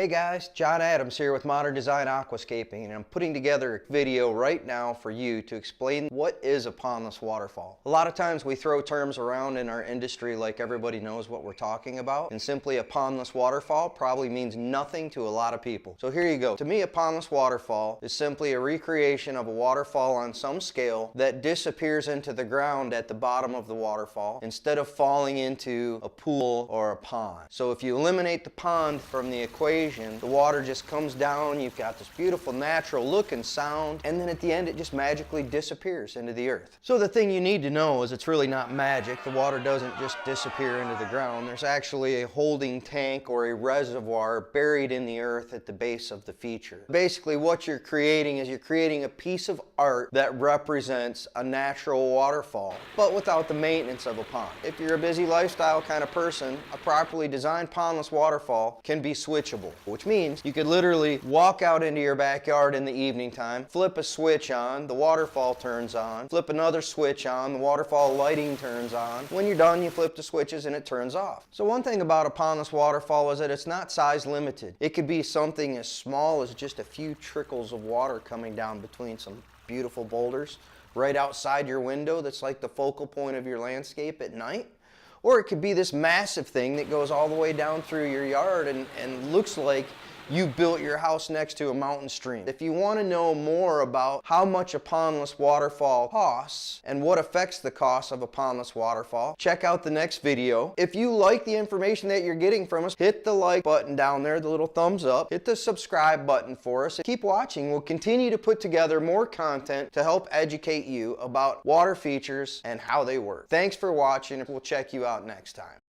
Hey guys, John Adams here with Modern Design Aquascaping, and I'm putting together a video right now for you to explain what is a pondless waterfall. A lot of times we throw terms around in our industry like everybody knows what we're talking about, and simply a pondless waterfall probably means nothing to a lot of people. So here you go. To me, a pondless waterfall is simply a recreation of a waterfall on some scale that disappears into the ground at the bottom of the waterfall instead of falling into a pool or a pond. So if you eliminate the pond from the equation, the water just comes down, you've got this beautiful natural look and sound, and then at the end it just magically disappears into the earth. So the thing you need to know is it's really not magic. The water doesn't just disappear into the ground. There's actually a holding tank or a reservoir buried in the earth at the base of the feature. Basically what you're creating is you're creating a piece of art that represents a natural waterfall, but without the maintenance of a pond. If you're a busy lifestyle kind of person, a properly designed pondless waterfall can be switchable, which means you could literally walk out into your backyard in the evening time, flip a switch on, the waterfall turns on, flip another switch on, the waterfall lighting turns on. When you're done, you flip the switches and it turns off. So one thing about a pondless waterfall is that it's not size limited. It could be something as small as just a few trickles of water coming down between some beautiful boulders right outside your window that's like the focal point of your landscape at night. Or it could be this massive thing that goes all the way down through your yard and looks like you built your house next to a mountain stream. If you want to know more about how much a pondless waterfall costs and what affects the cost of a pondless waterfall, check out the next video. If you like the information that you're getting from us, hit the like button down there, the little thumbs up, hit the subscribe button for us. Keep watching. We'll continue to put together more content to help educate you about water features and how they work. Thanks for watching. We'll check you out next time.